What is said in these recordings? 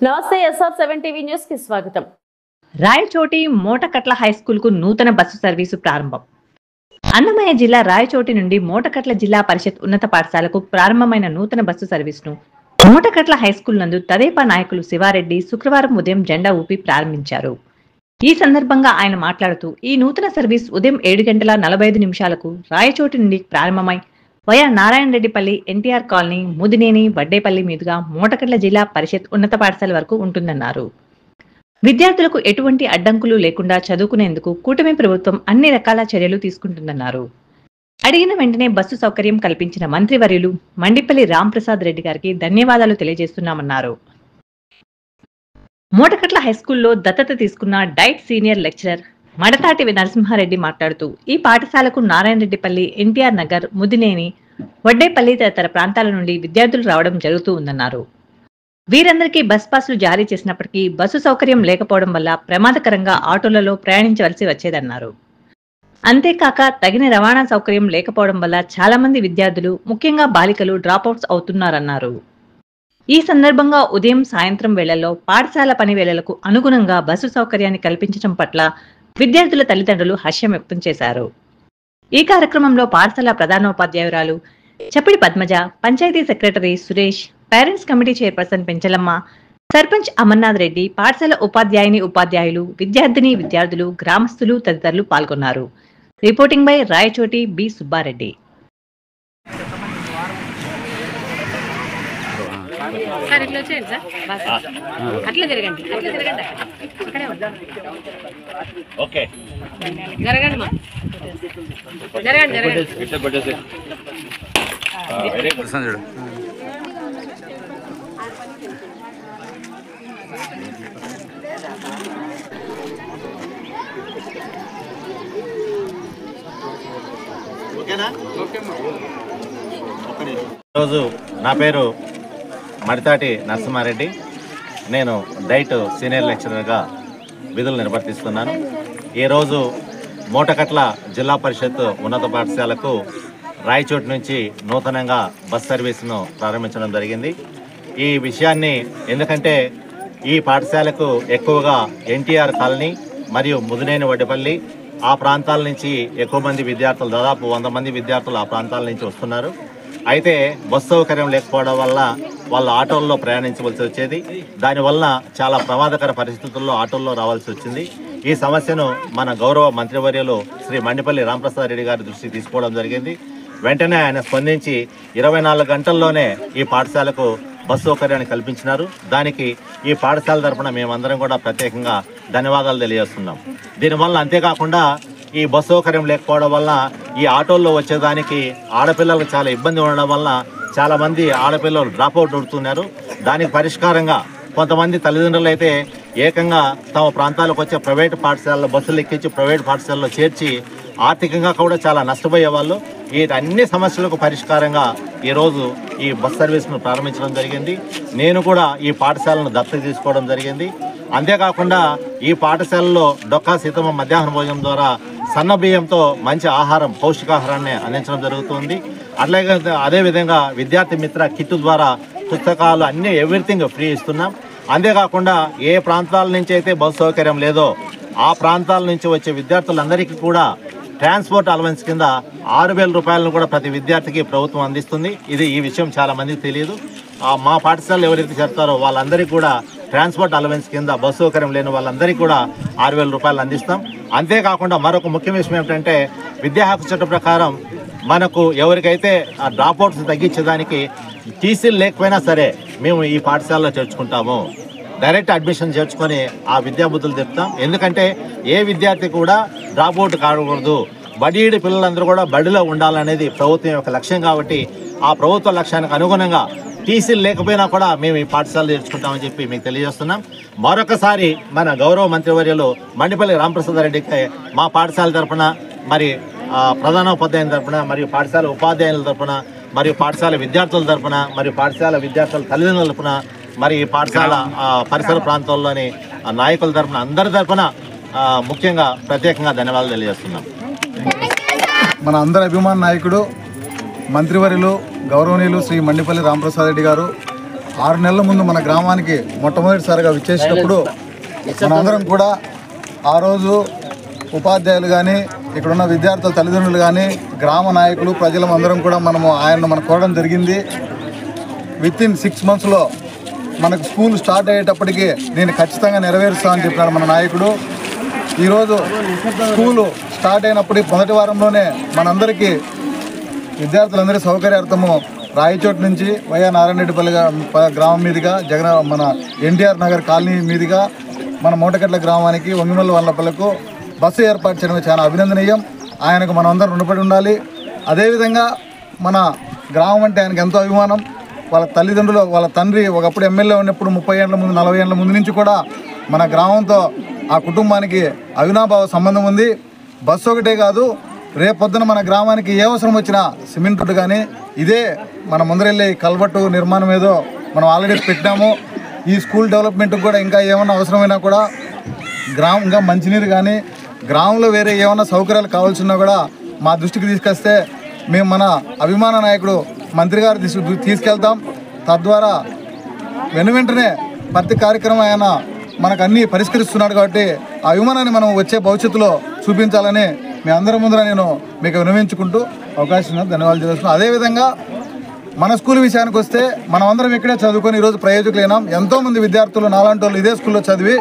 నమస్తే SF7 TV news కి స్వాగతం. రాయచోటి మోటకట్ల హై స్కూల్ కు నూతన బస్సు సర్వీసు ప్రారంభం. అన్నమయ్య జిల్లా రాయచోటి నుండి మోటకట్ల జిల్లా పరిషత్ ఉన్నత పాఠశాలకు ప్రారంభమైన నూతన బస్సు సర్వీసును మోటకట్ల హై స్కూల్ నందు తదేపా నాయకులు శివారెడ్డి శుక్రవారం ఉదయం జెండా ఊపి ప్రారంభించారు. ఈ సందర్భంగా ఆయన మాట్లాడుతూ ఈ నూతన సర్వీస్ ఉదయం 7:45 రాయచోటి నుండి ప్రారంభమై వయా నారాయణరెడ్డిపల్లి, ఎన్టీఆర్ కాలనీ, ముదినేని, వడ్డేపల్లి మీదుగా మోటకట్ల జిల్లా పరిషత్ ఉన్నత పాఠశాల వరకు ఉంటుందన్నారు. విద్యార్థులకు ఎటువంటి అడ్డంకులు లేకుండా చదువుకునేందుకు కూటమి ప్రభుత్వం అన్ని రకాల చర్యలు తీసుకుంటుందన్నారు. అడిగిన వెంటనే బస్సు సౌకర్యం కల్పించిన మంత్రివర్యులు మండిపల్లి రాంప్రసాద్ రెడ్డి గారికి ధన్యవాదాలు తెలియజేస్తున్నామన్నారు. మోటకట్ల హైస్కూల్లో దత్తత తీసుకున్న డైట్ సీనియర్ లెక్చరర్ మడతాటి నరసింహారెడ్డి మాట్లాడుతూ ఈ పాఠశాలకు నారాయణరెడ్డిపల్లి, ఎన్టీఆర్ నగర్, ముదినేని, వడ్డేపల్లి తదితర ప్రాంతాల నుండి విద్యార్థులు రావడం జరుగుతూ ఉందన్నారు. వీరందరికీ బస్ పాసులు జారీ చేసినప్పటికీ బస్సు సౌకర్యం లేకపోవడం వల్ల ప్రమాదకరంగా ఆటోలలో ప్రయాణించవలసి వచ్చేదన్నారు. అంతేకాక తగిన రవాణా సౌకర్యం లేకపోవడం వల్ల చాలా మంది విద్యార్థులు, ముఖ్యంగా బాలికలు డ్రాపౌట్స్ అవుతున్నారన్నారు. ఈ సందర్భంగా ఉదయం, సాయంత్రం వేళల్లో పాఠశాల పని వేళలకు అనుగుణంగా బస్సు సౌకర్యాన్ని కల్పించడం పట్ల విద్యార్థుల తల్లిదండ్రులు హర్షం వ్యక్తం చేశారు. ఈ కార్యక్రమంలో పాఠశాల ప్రధానోపాధ్యాయురాలు Chappidi Padmaja, panchayati secretary Suresh, parents committee chairperson Penchalamma, sarpanch Amarnath Reddy, పాఠశాల ఉపాధ్యాయులు, విద్యార్థులు, గ్రామస్తులు తదితరులు పాల్గొన్నారు. Reporting by Rayachoti B Subbareddy. Sir ఇట్లా వచ్చేయండి సార్, అట్లా జరగండి ఓకే జరగండి మా జరగండి ఈరోజు నా పేరు మడతాటి నరసింహారెడ్డి. నేను డైట్ సీనియర్ లెక్చరర్గా విధులు నిర్వర్తిస్తున్నాను. ఈరోజు మోటకట్ల జిల్లా పరిషత్ ఉన్నత పాఠశాలకు రాయచోటి నుంచి నూతనంగా బస్ సర్వీసును ప్రారంభించడం జరిగింది. ఈ విషయాన్ని ఎందుకంటే ఈ పాఠశాలకు ఎక్కువగా ఎన్టీఆర్ కాలనీ మరియు ముదినేని, వడ్డేపల్లి ఆ ప్రాంతాల నుంచి ఎక్కువ మంది విద్యార్థులు, దాదాపు 100 మంది విద్యార్థులు ఆ ప్రాంతాల నుంచి వస్తున్నారు. అయితే బస్సు సౌకర్యం లేకపోవడం వల్ల వాళ్ళు ఆటోల్లో ప్రయాణించవలసి వచ్చేది. దానివల్ల చాలా ప్రమాదకర పరిస్థితుల్లో ఆటోల్లో రావాల్సి వచ్చింది. ఈ సమస్యను మన గౌరవ మంత్రివర్యులు శ్రీ మండిపల్లి రాంప్రసాద్ రెడ్డి గారి దృష్టికి తీసుకోవడం జరిగింది. వెంటనే ఆయన స్పందించి 24 గంటల్లోనే ఈ పాఠశాలకు బస్సు సౌకర్యాన్ని కల్పించినారు. దానికి ఈ పాఠశాల తరఫున మేమందరం కూడా ప్రత్యేకంగా ధన్యవాదాలు తెలియజేస్తున్నాం. దీనివల్ల అంతేకాకుండా ఈ బస్సు సౌకర్యం లేకపోవడం వల్ల ఈ ఆటోల్లో వచ్చేదానికి ఆడపిల్లలకు చాలా ఇబ్బంది ఉండడం వల్ల చాలామంది ఆడపిల్లలు డ్రాప్అవుట్ అవుతున్నారు. దానికి పరిష్కారంగా కొంతమంది తల్లిదండ్రులు అయితే ఏకంగా తమ ప్రాంతాలకు వచ్చే ప్రైవేటు పాఠశాలలో బస్సులు ఎక్కించి ప్రైవేటు పాఠశాలలో చేర్చి ఆర్థికంగా కూడా చాలా నష్టపోయే వాళ్ళు. ఈ అన్ని సమస్యలకు పరిష్కారంగా ఈరోజు ఈ బస్ సర్వీస్ను ప్రారంభించడం జరిగింది. నేను కూడా ఈ పాఠశాలను దత్తత తీసుకోవడం జరిగింది. అంతేకాకుండా ఈ పాఠశాలలో డొక్కా సీతమ్మ మధ్యాహ్న భోజనం ద్వారా సన్న బియ్యంతో మంచి ఆహారం, పౌష్టికాహారాన్ని అందించడం జరుగుతుంది. అట్లాగే అదేవిధంగా విద్యార్థి మిత్ర కిట్ ద్వారా పుస్తకాలు అన్నీ ఎవ్రీథింగ్ ఫ్రీ ఇస్తున్నాం. అంతేకాకుండా ఏ ప్రాంతాల నుంచి అయితే బస్సు సౌకర్యం లేదో ఆ ప్రాంతాల నుంచి వచ్చే విద్యార్థులందరికీ కూడా ట్రాన్స్పోర్ట్ అలవెన్స్ కింద 6,000 రూపాయలను కూడా ప్రతి విద్యార్థికి ప్రభుత్వం అందిస్తుంది. ఈ విషయం చాలా మందికి తెలియదు. మా పాఠశాలలో ఎవరైతే చెప్తారో వాళ్ళందరికీ కూడా ట్రాన్స్పోర్ట్ అలవెన్స్ కింద బస్సు సౌకర్యం లేని వాళ్ళందరికీ కూడా 6,000 రూపాయలు అందిస్తాం. అంతేకాకుండా మరొక ముఖ్య విషయం ఏమిటంటే విద్యా హక్కు చట్టం ప్రకారం మనకు ఎవరికైతే ఆ డ్రాప్అవుట్స్ తగ్గించేదానికి టీసీలు లేకపోయినా సరే మేము ఈ పాఠశాలలో చేర్చుకుంటాము. డైరెక్ట్ అడ్మిషన్ చేర్చుకొని ఆ విద్యాబుద్ధులు చెప్తాం. ఎందుకంటే ఏ విద్యార్థి కూడా డ్రాప్అవుట్ కాకూడదు, బడీడి పిల్లలందరూ కూడా బడిలో ఉండాలనేది ప్రభుత్వం యొక్క లక్ష్యం. కాబట్టి ఆ ప్రభుత్వ లక్ష్యానికి అనుగుణంగా టీసీలు లేకపోయినా కూడా మేము ఈ పాఠశాలలో చేర్చుకుంటామని చెప్పి మీకు తెలియజేస్తున్నాం. మరొకసారి మన గౌరవ మంత్రివర్యులు మండిపల్లి రాంప్రసాద్ రెడ్డికి మా పాఠశాల తరఫున, మరి ప్రధానోపాధ్యాయుల తరఫున, మరియు పాఠశాల ఉపాధ్యాయుల తరఫున, మరియు పాఠశాల విద్యార్థుల తరఫున, మరియు పాఠశాల విద్యార్థుల తల్లిదండ్రుల తరఫున, మరి ఈ పాఠశాల పరిసర ప్రాంతాల్లోని నాయకుల తరఫున, అందరి తరఫున ముఖ్యంగా ప్రత్యేకంగా ధన్యవాదాలు తెలియజేస్తున్నాం. మన అందరి అభిమాన నాయకుడు మంత్రివర్యులు గౌరవనీయులు శ్రీ మండిపల్లి రాంప్రసాద్ రెడ్డి గారు 6 నెలల ముందు మన గ్రామానికి మొట్టమొదటిసారిగా విచ్చేసినప్పుడు మనందరం కూడా ఆ రోజు ఉపాధ్యాయులు కానీ ఇక్కడున్న విద్యార్థుల తల్లిదండ్రులు కానీ గ్రామ నాయకులు ప్రజలం అందరం కూడా ఆయన కోరడం జరిగింది. వితిన్ 6 monthsలో మనకు స్కూల్ స్టార్ట్ అయ్యేటప్పటికి నేను ఖచ్చితంగా నెరవేరుస్తానని చెప్పినాడు మన నాయకుడు. ఈరోజు స్కూలు స్టార్ట్ అయినప్పటికీ మొదటి వారంలోనే మనందరికీ విద్యార్థులందరి సౌకర్యార్థము రాయచోటు నుంచి వైఆ నారాయణరెడ్డిపల్లి గ్రామం మీదుగా మన ఎన్టీఆర్ నగర్ కాలనీ మీదుగా మన మూటకట్ల గ్రామానికి వంగిమల్ల వల్లపల్లకు బస్సు ఏర్పాటు చేయడం చాలా అభినందనీయం. ఆయనకు మనం అందరం రుణపడి ఉండాలి. అదేవిధంగా మన గ్రామం అంటే ఆయనకు ఎంతో అభిమానం. వాళ్ళ తల్లిదండ్రులు వాళ్ళ తండ్రి ఒకప్పుడు ఎమ్మెల్యే ఉన్నప్పుడు 30 ఏళ్ల ముందు 40 ఏళ్ల ముందు నుంచి కూడా మన గ్రామంతో ఆ కుటుంబానికి అవినాభావ సంబంధం ఉంది. బస్సు ఒకటే కాదు, రేపొద్దున మన గ్రామానికి ఏ అవసరం వచ్చినా సిమెంట్ రోడ్డు కానీ ఇదే మన ముందరెళ్ళి కల్వట్టు నిర్మాణం ఏదో మనం ఆల్రెడీ పెట్టాము. ఈ స్కూల్ డెవలప్మెంట్కి కూడా ఇంకా ఏమన్నా అవసరమైనా కూడా ఇంకా మంచినీరు కానీ గ్రామంలో వేరే ఏమన్నా సౌకర్యాలు కావాల్సినా కూడా మా దృష్టికి తీసుకొస్తే మేము మన అభిమాన నాయకుడు మంత్రి గారు తీసుకెళ్తాం. తద్వారా వెనువెంటనే ప్రతి కార్యక్రమం ఆయన మనకు అన్నీ పరిష్కరిస్తున్నాడు. కాబట్టి ఆ అభిమానాన్ని మనం వచ్చే భవిష్యత్తులో చూపించాలని మీ అందరి ముందర నేను మీకు విన్నవించుకుంటూ అవకాశం ధన్యవాదాలు తెలుస్తున్నాను. అదేవిధంగా మన స్కూల్ విషయానికి వస్తే మనం అందరం ఇక్కడే చదువుకొని ఈరోజు ప్రయోజకులైనాం. ఎంతోమంది విద్యార్థులు నాలాంటి వాళ్ళు ఇదే స్కూల్లో చదివి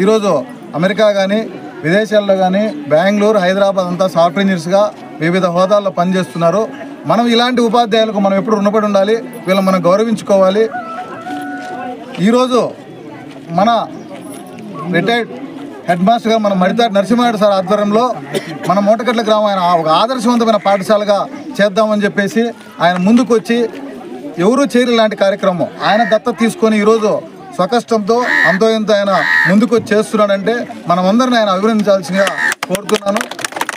ఈరోజు అమెరికా కానీ విదేశాల్లో కానీ బెంగళూరు హైదరాబాద్ అంతా సాఫ్ట్వేర్ ఇంజనీర్స్గా వివిధ హోదాల్లో పనిచేస్తున్నారు. మనం ఇలాంటి ఉపాధ్యాయులకు మనం ఎప్పుడు రుణపడి ఉండాలి, వీళ్ళని మనం గౌరవించుకోవాలి. ఈరోజు మన రిటైర్డ్ హెడ్ మాస్టర్ గారు మన మడితాటి నరసింహారెడ్డి సార్ ఆధ్వర్యంలో మన మూటకట్ల గ్రామం ఆయన ఒక ఆదర్శవంతమైన పాఠశాలగా చేద్దామని చెప్పేసి ఆయన ముందుకు వచ్చి ఎవరూ చేయరు ఇలాంటి కార్యక్రమం ఆయన దత్తత తీసుకొని ఈరోజు స్వకష్టంతో అంతో ఇంత ఆయన ముందుకు వచ్చి చేస్తున్నాడంటే మనమందరిని ఆయన అభినందించాల్సిందిగా కోరుతున్నాను.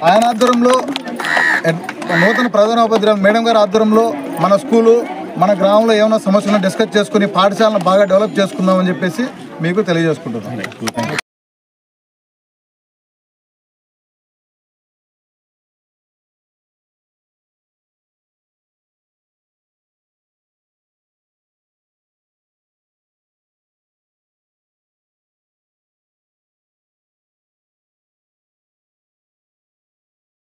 ఆయన ఆధ్వర్యంలో నూతన ప్రధానోపాధ్యాయులు మేడం గారి ఆధ్వర్యంలో మన స్కూలు మన గ్రామంలో ఏమైనా సమస్యలను డిస్కస్ చేసుకుని పాఠశాలను బాగా డెవలప్ చేసుకుందామని చెప్పేసి మీకు తెలియజేసుకుంటున్నాను.